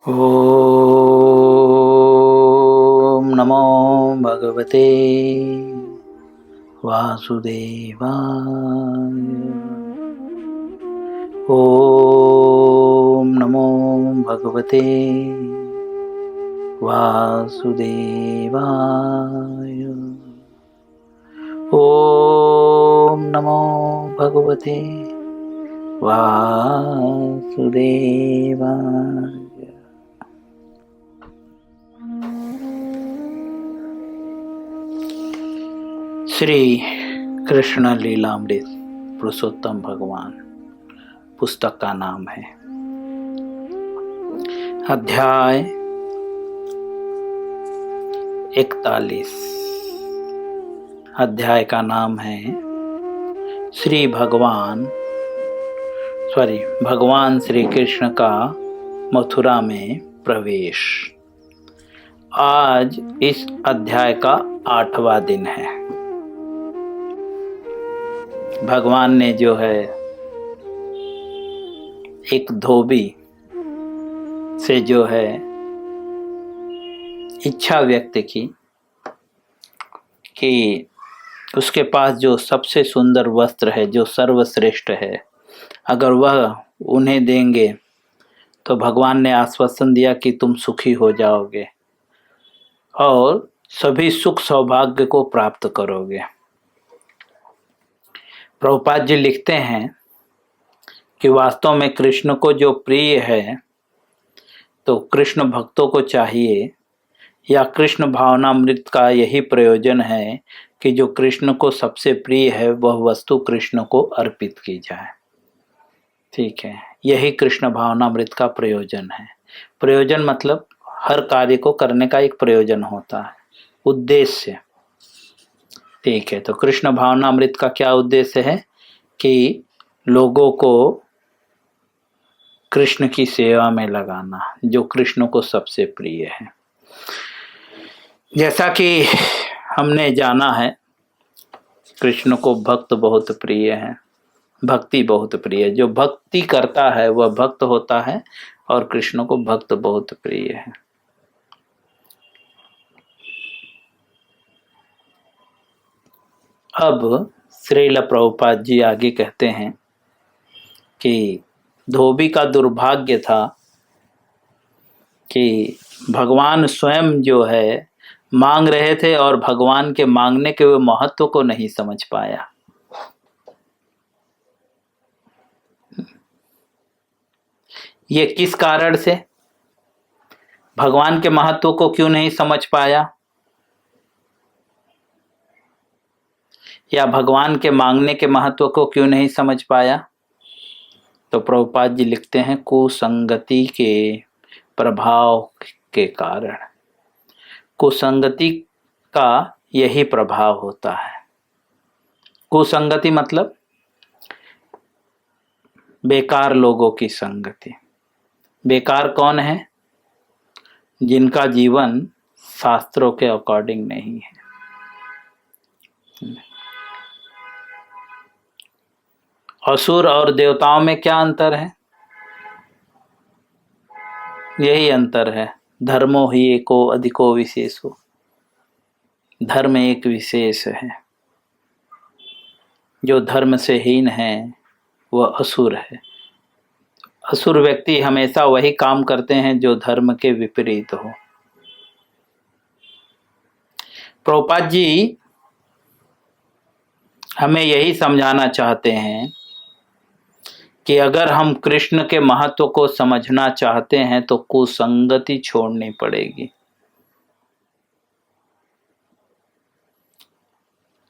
ॐ नमो भगवते वासुदेवाय। ॐ नमो भगवते वासुदेवाय। ॐ नमो भगवते वासुदेवाय। श्री कृष्ण लीलामृत पुरुषोत्तम भगवान पुस्तक का नाम है। अध्याय 41। अध्याय का नाम है भगवान श्री कृष्ण का मथुरा में प्रवेश। आज इस अध्याय का 8वां दिन है। भगवान ने जो है एक धोबी से जो है इच्छा व्यक्त की कि उसके पास जो सबसे सुंदर वस्त्र है, जो सर्वश्रेष्ठ है, अगर वह उन्हें देंगे तो भगवान ने आश्वासन दिया कि तुम सुखी हो जाओगे और सभी सुख सौभाग्य को प्राप्त करोगे। प्रभुपाद जी लिखते हैं कि वास्तव में कृष्ण को जो प्रिय है तो कृष्ण भक्तों को चाहिए, या कृष्ण भावनामृत का यही प्रयोजन है कि जो कृष्ण को सबसे प्रिय है वह वस्तु कृष्ण को अर्पित की जाए। ठीक है, यही कृष्ण भावनामृत का प्रयोजन है। प्रयोजन मतलब हर कार्य को करने का एक प्रयोजन होता है, उद्देश्य। ठीक है, तो कृष्ण भावनामृत का क्या उद्देश्य है कि लोगों को कृष्ण की सेवा में लगाना, जो कृष्ण को सबसे प्रिय है। जैसा कि हमने जाना है, कृष्ण को भक्त बहुत प्रिय है, भक्ति बहुत प्रिय है। जो भक्ति करता है वह भक्त होता है और कृष्ण को भक्त बहुत प्रिय है। अब श्रील प्रभुपाद जी आगे कहते हैं कि धोबी का दुर्भाग्य था कि भगवान स्वयं जो है मांग रहे थे और भगवान के मांगने के महत्व को नहीं समझ पाया। ये किस कारण से, भगवान के महत्व को क्यों नहीं समझ पाया, या भगवान के मांगने के महत्व को क्यों नहीं समझ पाया? तो प्रभुपाद जी लिखते हैं कुसंगति के प्रभाव के कारण। कुसंगति का यही प्रभाव होता है। कुसंगति मतलब बेकार लोगों की संगति। बेकार कौन है? जिनका जीवन शास्त्रों के अकॉर्डिंग नहीं है। असुर और देवताओं में क्या अंतर है? यही अंतर है, धर्मो ही एको अधिको विशेषो। धर्म एक विशेष है। जो धर्म से हीन है वह असुर है। असुर व्यक्ति हमेशा वही काम करते हैं जो धर्म के विपरीत हो। प्रभुपाद जी हमें यही समझाना चाहते हैं कि अगर हम कृष्ण के महत्व को समझना चाहते हैं तो कुसंगति छोड़नी पड़ेगी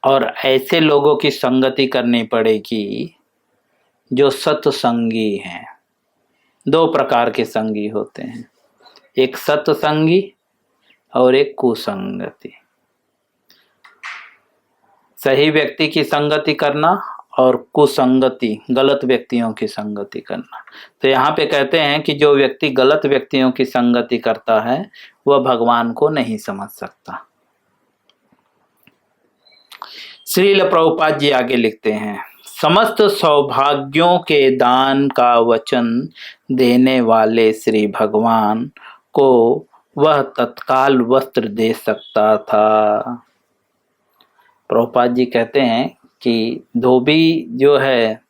और ऐसे लोगों की संगति करनी पड़ेगी जो सत्संगी हैं। 2 प्रकार के संगी होते हैं, एक सत्संगी और एक कुसंगति। सही व्यक्ति की संगति करना और कुसंगति, गलत व्यक्तियों की संगति करना। तो यहाँ पे कहते हैं कि जो व्यक्ति गलत व्यक्तियों की संगति करता है वह भगवान को नहीं समझ सकता। श्रील प्रभुपाद जी आगे लिखते हैं, समस्त सौभाग्यों के दान का वचन देने वाले श्री भगवान को वह तत्काल वस्त्र दे सकता था। प्रभुपाद जी कहते हैं कि धोबी जो है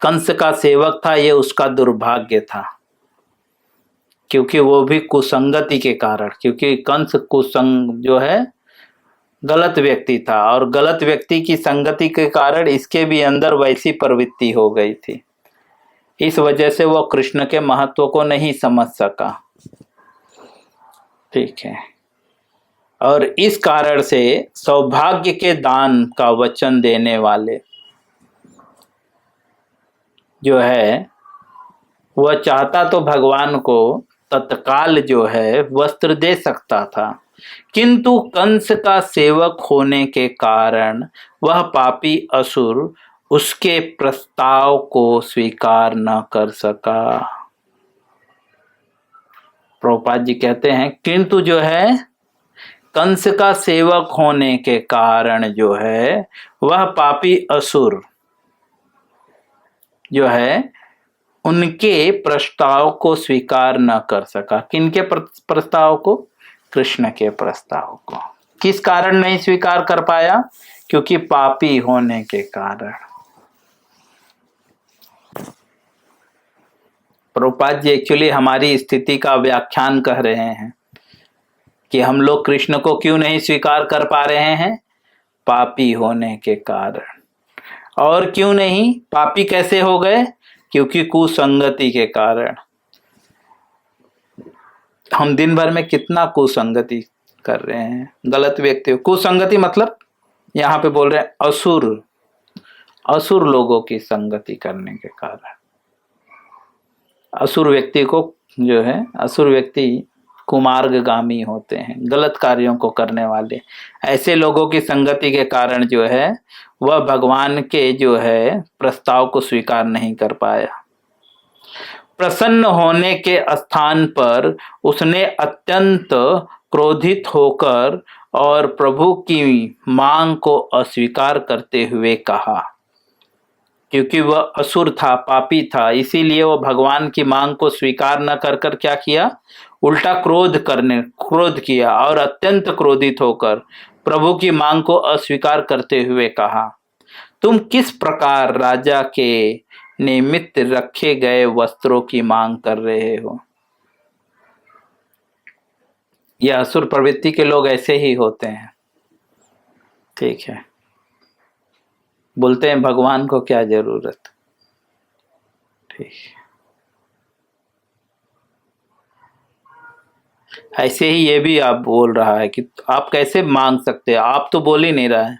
कंस का सेवक था, ये उसका दुर्भाग्य था, क्योंकि वो भी कुसंगति के कारण, क्योंकि कंस कुसंग जो है गलत व्यक्ति था और गलत व्यक्ति की संगति के कारण इसके भी अंदर वैसी प्रवृत्ति हो गई थी। इस वजह से वो कृष्ण के महत्व को नहीं समझ सका। ठीक है, और इस कारण से सौभाग्य के दान का वचन देने वाले जो है वह चाहता तो भगवान को तत्काल जो है वस्त्र दे सकता था, किंतु कंस का सेवक होने के कारण वह पापी असुर उसके प्रस्ताव को स्वीकार न कर सका। प्रभुपाद जी कहते हैं किंतु जो है कंस का सेवक होने के कारण जो है वह पापी असुर जो है उनके प्रस्ताव को स्वीकार न कर सका। किनके प्रस्ताव को? कृष्ण के प्रस्ताव को। किस कारण नहीं स्वीकार कर पाया? क्योंकि पापी होने के कारण। प्रभुपाद जी एक्चुअली हमारी स्थिति का व्याख्यान कह रहे हैं कि हम लोग कृष्ण को क्यों नहीं स्वीकार कर पा रहे हैं? पापी होने के कारण। और क्यों नहीं? पापी कैसे हो गए? क्योंकि कुसंगति के कारण। हम दिन भर में कितना कुसंगति कर रहे हैं, गलत व्यक्ति। कुसंगति मतलब यहाँ पे बोल रहे हैं असुर लोगों की संगति करने के कारण। असुर व्यक्ति को जो है, असुर व्यक्ति कुमार्गगामी होते हैं, गलत कार्यों को करने वाले। ऐसे लोगों की संगति के कारण जो है वह भगवान के जो है प्रस्ताव को स्वीकार नहीं कर पाया। प्रसन्न होने के स्थान पर उसने अत्यंत क्रोधित होकर और प्रभु की मांग को अस्वीकार करते हुए कहा, क्योंकि वह असुर था, पापी था, इसीलिए वह भगवान की मांग को स्वीकार न कर कर क्या किया? उल्टा क्रोध किया और अत्यंत क्रोधित होकर प्रभु की मांग को अस्वीकार करते हुए कहा, तुम किस प्रकार राजा के निमित्त रखे गए वस्त्रों की मांग कर रहे हो? यह असुर प्रवृत्ति के लोग ऐसे ही होते हैं। ठीक है, बोलते हैं भगवान को क्या जरूरत। ठीक, ऐसे ही ये भी आप बोल रहा है कि आप कैसे मांग सकते हैं? आप तो बोल ही नहीं रहा है,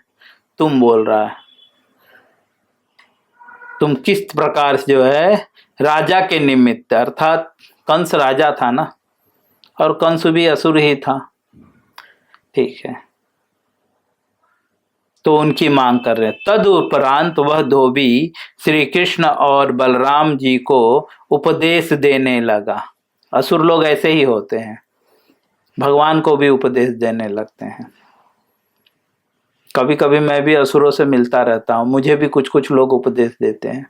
तुम बोल रहा है। तुम किस प्रकार से जो है राजा के निमित्त, अर्थात कंस राजा था ना, और कंस भी असुर ही था। ठीक है, तो उनकी मांग कर रहे हैं। तदुपरांत वह धोबी श्री कृष्ण और बलराम जी को उपदेश देने लगा। असुर लोग ऐसे ही होते हैं, भगवान को भी उपदेश देने लगते हैं। कभी कभी मैं भी असुरों से मिलता रहता हूँ, मुझे भी कुछ कुछ लोग उपदेश देते हैं,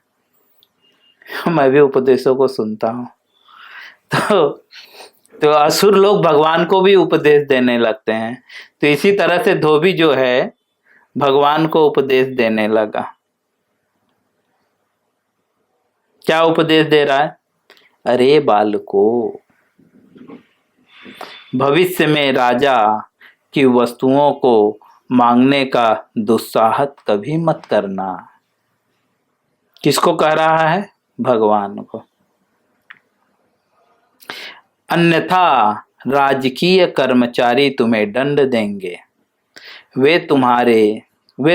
मैं भी उपदेशों को सुनता हूँ। तो असुर लोग भगवान को भी उपदेश देने लगते हैं। तो इसी तरह से धोबी जो है भगवान को उपदेश देने लगा। क्या उपदेश दे रहा है? अरे बालको, भविष्य में राजा की वस्तुओं को मांगने का दुस्साहस कभी मत करना। किसको कह रहा है? भगवान को। अन्यथा राजकीय कर्मचारी तुम्हें दंड देंगे, वे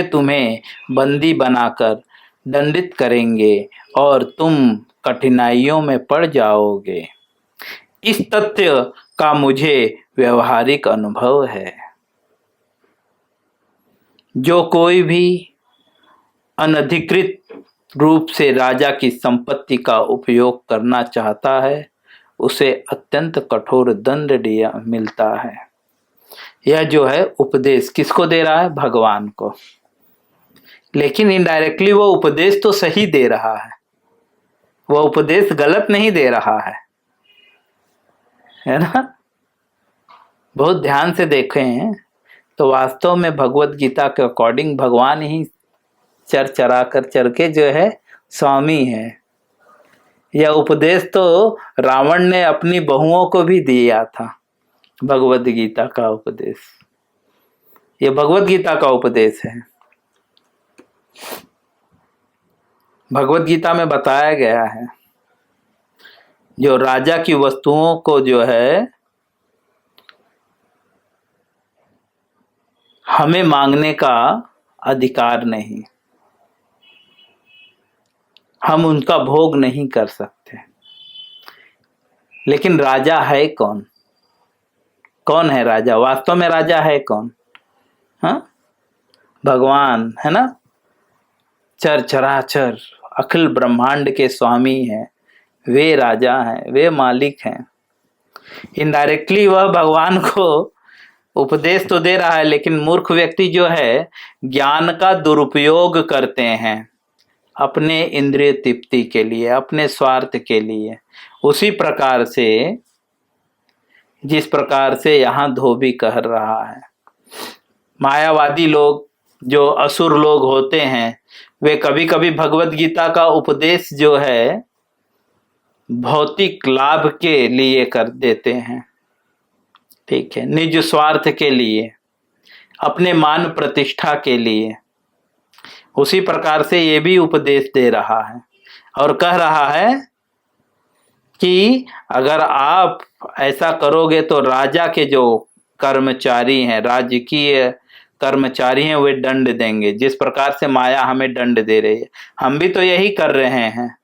तुम्हें बंदी बनाकर दंडित करेंगे और तुम कठिनाइयों में पड़ जाओगे। इस तथ्य का मुझे व्यवहारिक अनुभव है। जो कोई भी अनधिकृत रूप से राजा की संपत्ति का उपयोग करना चाहता है उसे अत्यंत कठोर दंड मिलता है। यह जो है उपदेश किसको दे रहा है? भगवान को। लेकिन इनडायरेक्टली वो उपदेश तो सही दे रहा है, वो उपदेश गलत नहीं दे रहा है ना। बहुत ध्यान से देखें तो वास्तव में भगवत गीता के अकॉर्डिंग भगवान ही चर चरा कर चर के जो है स्वामी है। यह उपदेश तो रावण ने अपनी बहुओं को भी दिया था, भगवत गीता का उपदेश। यह भगवत गीता का उपदेश है। भगवत गीता में बताया गया है जो राजा की वस्तुओं को जो है हमें मांगने का अधिकार नहीं, हम उनका भोग नहीं कर सकते। लेकिन राजा है कौन? कौन है राजा? वास्तव में राजा है कौन? हाँ, भगवान है ना। चर चराचर अखिल ब्रह्मांड के स्वामी हैं, वे राजा हैं, वे मालिक हैं। इनडायरेक्टली वह भगवान को उपदेश तो दे रहा है, लेकिन मूर्ख व्यक्ति जो है ज्ञान का दुरुपयोग करते हैं अपने इंद्रिय तृप्ति के लिए, अपने स्वार्थ के लिए। उसी प्रकार से जिस प्रकार से यहाँ धोबी कह रहा है, मायावादी लोग जो असुर लोग होते हैं वे कभी कभी भगवत गीता का उपदेश जो है भौतिक लाभ के लिए कर देते हैं, ठीक है, निज स्वार्थ के लिए, अपने मान प्रतिष्ठा के लिए। उसी प्रकार से ये भी उपदेश दे रहा है और कह रहा है कि अगर आप ऐसा करोगे तो राजा के जो कर्मचारी हैं, राजकीय कर्मचारी हैं, वे दंड देंगे। जिस प्रकार से माया हमें दंड दे रही है, हम भी तो यही कर रहे हैं।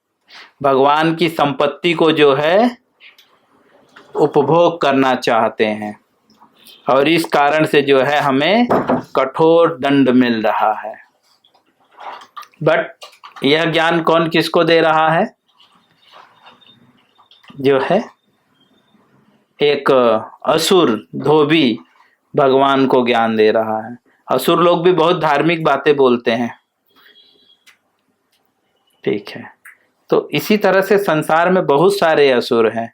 भगवान की संपत्ति को जो है उपभोग करना चाहते हैं और इस कारण से जो है हमें कठोर दंड मिल रहा है। बट यह ज्ञान कौन किसको दे रहा है? जो है एक असुर धोबी भगवान को ज्ञान दे रहा है। असुर लोग भी बहुत धार्मिक बातें बोलते हैं, ठीक है। तो इसी तरह से संसार में बहुत सारे असुर हैं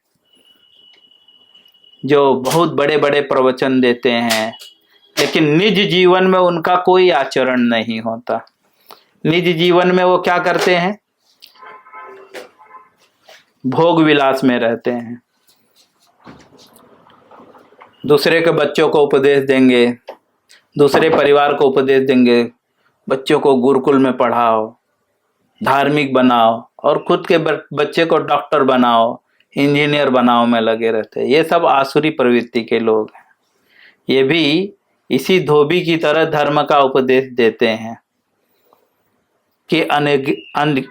जो बहुत बड़े बड़े प्रवचन देते हैं, लेकिन निज जीवन में उनका कोई आचरण नहीं होता। निज जीवन में वो क्या करते हैं? भोग विलास में रहते हैं। दूसरे के बच्चों को उपदेश देंगे, दूसरे परिवार को उपदेश देंगे, बच्चों को गुरुकुल में पढ़ाओ, धार्मिक बनाओ, और खुद के बच्चे को डॉक्टर बनाओ, इंजीनियर बनाओ में लगे रहते हैं। ये सब आसुरी प्रवृत्ति के लोग हैं। ये भी इसी धोबी की तरह धर्म का उपदेश देते हैं कि अनधिकृत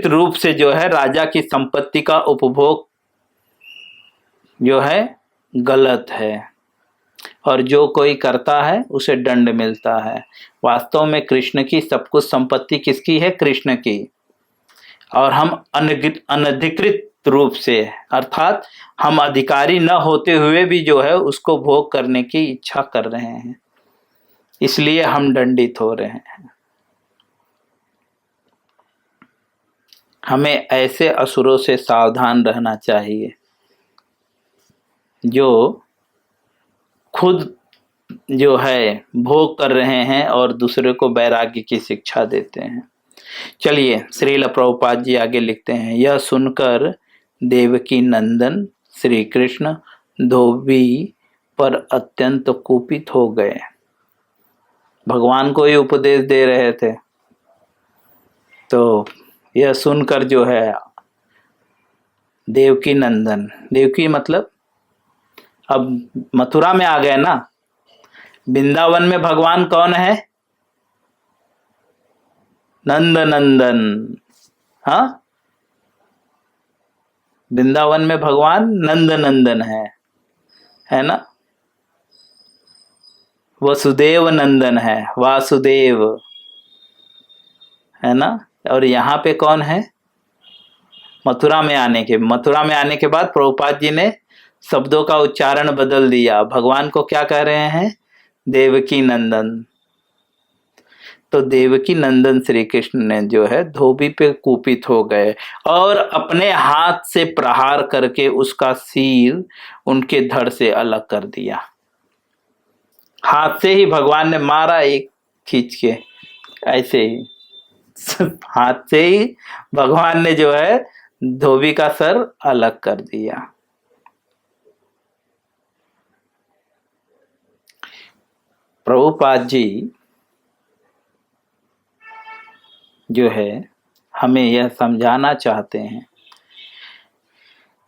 रूप से जो है राजा की संपत्ति का उपभोग जो है गलत है और जो कोई करता है उसे दंड मिलता है। वास्तव में कृष्ण की सब कुछ संपत्ति किसकी है? कृष्ण की। और हम अनधिकृत रूप से, अर्थात हम अधिकारी न होते हुए भी जो है उसको भोग करने की इच्छा कर रहे हैं, इसलिए हम दंडित हो रहे हैं। हमें ऐसे असुरों से सावधान रहना चाहिए जो खुद जो है भोग कर रहे हैं और दूसरे को वैराग्य की शिक्षा देते हैं। चलिए, श्रील प्रभुपाद जी आगे लिखते हैं, यह सुनकर देवकी नंदन श्री कृष्ण धोबी पर अत्यंत कुपित हो गए। भगवान को ये उपदेश दे रहे थे, तो यह सुनकर जो है देवकी नंदन, देवकी मतलब अब मथुरा में आ गए ना। वृंदावन में भगवान कौन है? नंद नंदन। हाँ, वृंदावन में भगवान नंद नंदन है ना। वसुदेव नंदन है, वासुदेव है ना। और यहाँ पे कौन है? मथुरा में आने के बाद प्रभुपाद जी ने शब्दों का उच्चारण बदल दिया। भगवान को क्या कह रहे हैं? देवकी नंदन। तो देवकी नंदन श्री कृष्ण ने जो है धोबी पे कुपित हो गए और अपने हाथ से प्रहार करके उसका सिर उनके धड़ से अलग कर दिया। हाथ से ही भगवान ने मारा, एक खींच के ऐसे ही हाथ से ही भगवान ने जो है धोबी का सर अलग कर दिया। प्रभुपाद जी जो है हमें यह समझाना चाहते हैं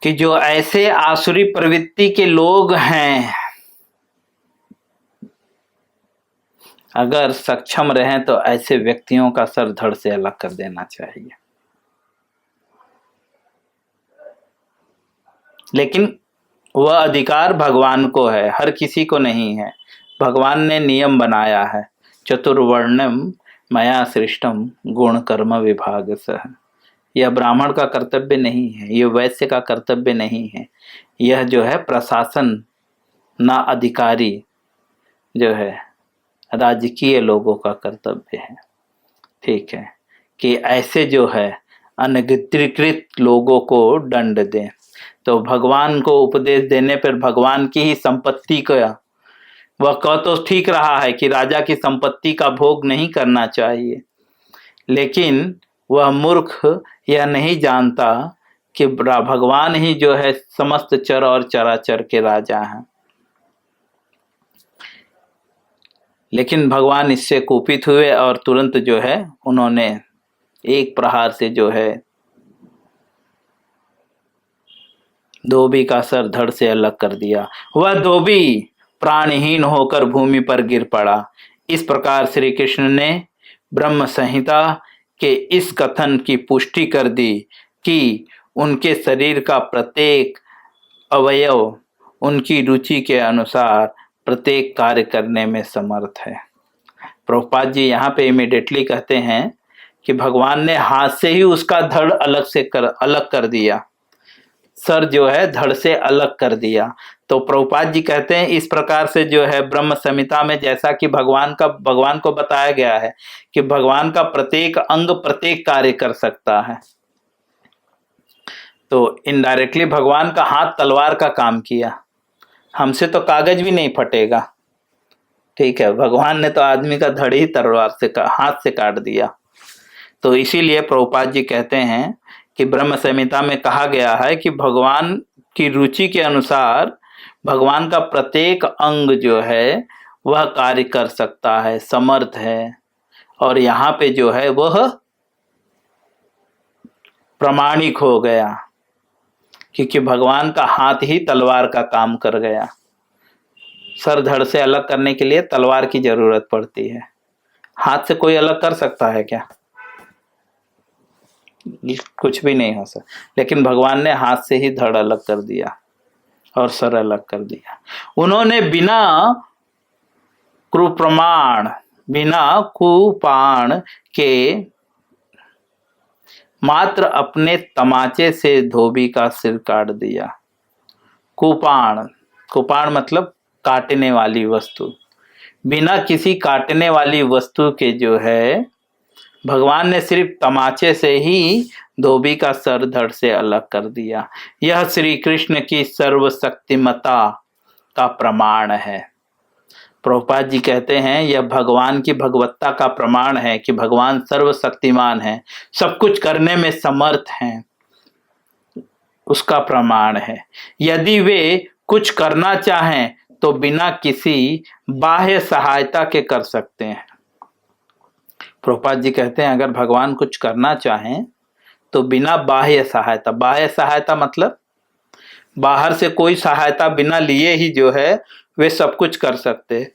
कि जो ऐसे आसुरी प्रवृत्ति के लोग हैं, अगर सक्षम रहें तो ऐसे व्यक्तियों का सर धड़ से अलग कर देना चाहिए। लेकिन वह अधिकार भगवान को है, हर किसी को नहीं है। भगवान ने नियम बनाया है, चतुर्वर्णम मया सृष्टम गुण कर्म विभाग सह। यह ब्राह्मण का कर्तव्य नहीं है, यह वैश्य का कर्तव्य नहीं है, यह जो है प्रशासन ना अधिकारी जो है राजकीय लोगों का कर्तव्य है। ठीक है, कि ऐसे जो है अनधिकृत लोगों को दंड दें। तो भगवान को उपदेश देने पर भगवान की ही संपत्ति का वह कह तो ठीक रहा है कि राजा की संपत्ति का भोग नहीं करना चाहिए, लेकिन वह मूर्ख यह नहीं जानता कि भगवान ही जो है समस्त चर और चराचर के राजा हैं। लेकिन भगवान इससे कुपित हुए और तुरंत जो है उन्होंने एक प्रहार से जो है धोबी का सर धड़ से अलग कर दिया। वह धोबी प्राणहीन होकर भूमि पर गिर पड़ा। इस प्रकार श्री कृष्ण ने ब्रह्म संहिता के इस कथन की पुष्टि कर दी कि उनके शरीर का प्रत्येक अवयव उनकी रुचि के अनुसार प्रत्येक कार्य करने में समर्थ है। प्रभुपाद जी यहाँ पे इमीडिएटली कहते हैं कि भगवान ने हाथ से ही उसका धड़ अलग कर दिया, सर जो है धड़ से अलग कर दिया। तो प्रभुपाद जी कहते हैं इस प्रकार से जो है ब्रह्म संहिता में जैसा कि भगवान को बताया गया है कि भगवान का प्रत्येक अंग प्रत्येक कार्य कर सकता है, तो इनडायरेक्टली भगवान का हाथ तलवार का काम किया। हमसे तो कागज भी नहीं फटेगा, ठीक है, भगवान ने तो आदमी का धड़ ही तलवार से हाथ से काट दिया। तो इसीलिए प्रभुपाद जी कहते हैं कि ब्रह्म संहिता में कहा गया है कि भगवान की रुचि के अनुसार भगवान का प्रत्येक अंग जो है वह कार्य कर सकता है, समर्थ है। और यहाँ पे जो है वह प्रामाणिक हो गया क्योंकि भगवान का हाथ ही तलवार का काम कर गया। सर धड़ से अलग करने के लिए तलवार की जरूरत पड़ती है, हाथ से कोई अलग कर सकता है क्या? कुछ भी नहीं हो सकता। लेकिन भगवान ने हाथ से ही धड़ अलग कर दिया और सर अलग कर दिया। उन्होंने बिना कुपाण के मात्र अपने तमाचे से धोबी का सिर काट दिया। कुपाण मतलब काटने वाली वस्तु। बिना किसी काटने वाली वस्तु के जो है भगवान ने सिर्फ तमाचे से ही धोबी का सर धड़ से अलग कर दिया। यह श्री कृष्ण की सर्वशक्तिमता का प्रमाण है। प्रभुपाद जी कहते हैं यह भगवान की भगवत्ता का प्रमाण है कि भगवान सर्वशक्तिमान है, सब कुछ करने में समर्थ हैं, उसका प्रमाण है। यदि वे कुछ करना चाहें तो बिना किसी बाह्य सहायता के कर सकते हैं। प्रभुपाद जी कहते हैं अगर भगवान कुछ करना चाहें तो बिना बाह्य सहायता मतलब बाहर से कोई सहायता बिना लिए ही जो है वे सब कुछ कर सकते।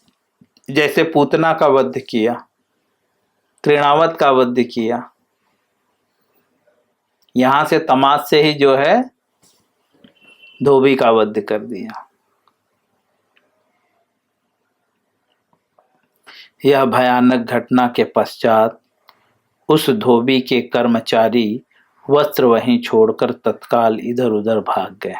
जैसे पूतना का वध किया, तृणावत का वध किया, यहां से तमाश से ही जो है धोबी का वध कर दिया। यह भयानक घटना के पश्चात उस धोबी के कर्मचारी वस्त्र वहीं छोड़कर तत्काल इधर उधर भाग गए।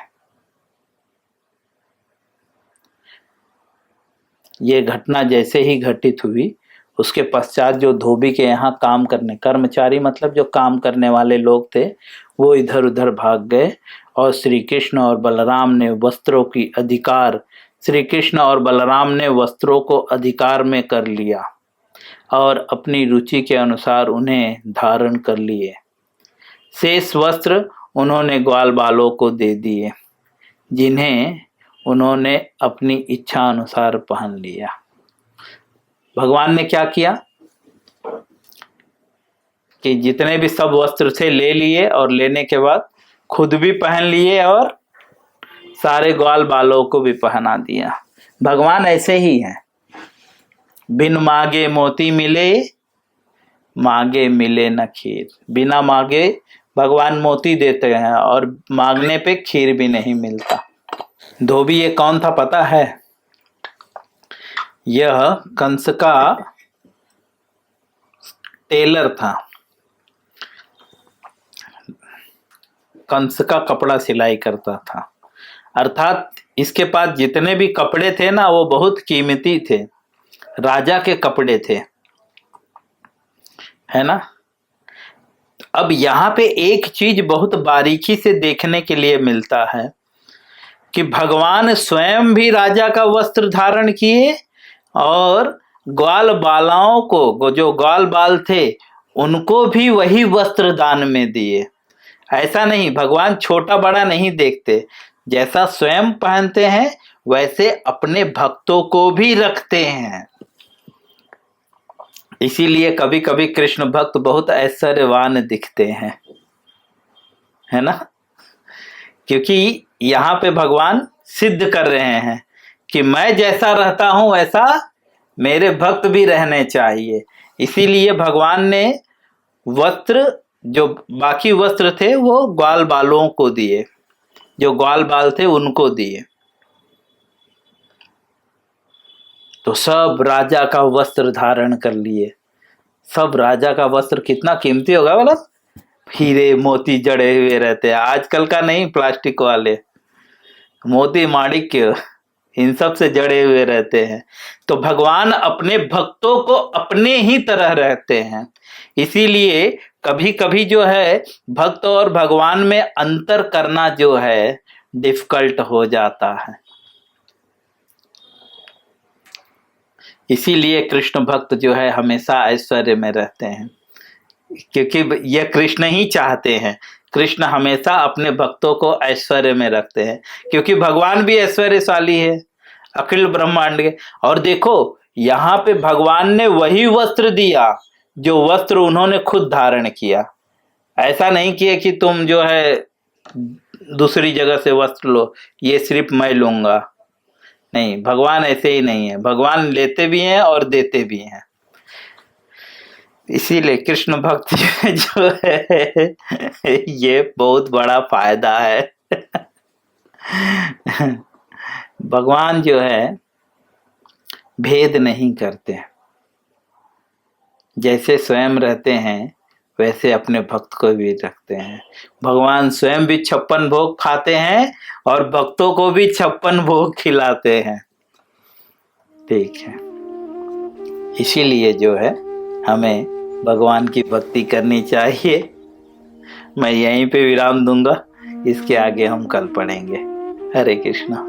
ये घटना जैसे ही घटित हुई उसके पश्चात जो धोबी के यहाँ काम करने, कर्मचारी मतलब जो काम करने वाले लोग थे, वो इधर उधर भाग गए और श्री कृष्ण और बलराम ने वस्त्रों की अधिकार, श्री कृष्ण और बलराम ने वस्त्रों को अधिकार में कर लिया और अपनी रुचि के अनुसार उन्हें धारण कर लिए। शेष वस्त्र उन्होंने ग्वाल बालों को दे दिए, जिन्हें उन्होंने अपनी इच्छा अनुसार पहन लिया। भगवान ने क्या किया कि जितने भी सब वस्त्र थे ले लिए और लेने के बाद खुद भी पहन लिए और सारे ग्वाल बालों को भी पहना दिया। भगवान ऐसे ही हैं, बिन मांगे मोती मिले, मांगे मिले न खीर। बिना मांगे भगवान मोती देते हैं और मांगने पे खीर भी नहीं मिलता। धोबी ये कौन था पता है? यह कंस का टेलर था। कंस का कपड़ा सिलाई करता था, अर्थात इसके पास जितने भी कपड़े थे ना, वो बहुत कीमती थे, राजा के कपड़े थे, है ना। अब यहाँ पे एक चीज बहुत बारीकी से देखने के लिए मिलता है कि भगवान स्वयं भी राजा का वस्त्र धारण किए और ग्वाल बालाओं को, जो ग्वाल बाल थे, उनको भी वही वस्त्र दान में दिए। ऐसा नहीं, भगवान छोटा बड़ा नहीं देखते, जैसा स्वयं पहनते हैं वैसे अपने भक्तों को भी रखते हैं। इसीलिए कभी कभी कृष्ण भक्त बहुत ऐश्वर्यवान दिखते हैं, है ना, क्योंकि यहाँ पे भगवान सिद्ध कर रहे हैं कि मैं जैसा रहता हूं वैसा मेरे भक्त भी रहने चाहिए। इसीलिए भगवान ने वस्त्र, जो बाकी वस्त्र थे वो ग्वाल बालों को दिए, जो ग्वाल बाल थे उनको दिए। तो सब राजा का वस्त्र धारण कर लिए। सब राजा का वस्त्र कितना कीमती होगा बोला, हीरे मोती जड़े हुए रहते हैं, आजकल का नहीं, प्लास्टिक वाले मोती माणिक्य इन सब से जड़े हुए रहते हैं। तो भगवान अपने भक्तों को अपने ही तरह रहते हैं। इसीलिए कभी कभी जो है भक्त और भगवान में अंतर करना जो है डिफिकल्ट हो जाता है। इसीलिए कृष्ण भक्त जो है हमेशा ऐश्वर्य में रहते हैं, क्योंकि ये कृष्ण ही चाहते हैं। कृष्ण हमेशा अपने भक्तों को ऐश्वर्य में रखते हैं, क्योंकि भगवान भी ऐश्वर्यशाली है अखिल ब्रह्मांड के। और देखो यहाँ पे भगवान ने वही वस्त्र दिया जो वस्त्र उन्होंने खुद धारण किया। ऐसा नहीं किया कि तुम जो है दूसरी जगह से वस्त्र लो, ये सिर्फ मैं लूंगा, नहीं, भगवान ऐसे ही नहीं है। भगवान लेते भी हैं और देते भी हैं। इसीलिए कृष्ण भक्ति जो है ये बहुत बड़ा फायदा है। भगवान जो है भेद नहीं करते, जैसे स्वयं रहते हैं वैसे अपने भक्त को भी रखते हैं। भगवान स्वयं भी 56 भोग खाते हैं और भक्तों को भी 56 भोग खिलाते हैं, ठीक है। इसीलिए जो है हमें भगवान की भक्ति करनी चाहिए। मैं यहीं पे विराम दूंगा, इसके आगे हम कल पढ़ेंगे। हरे कृष्णा।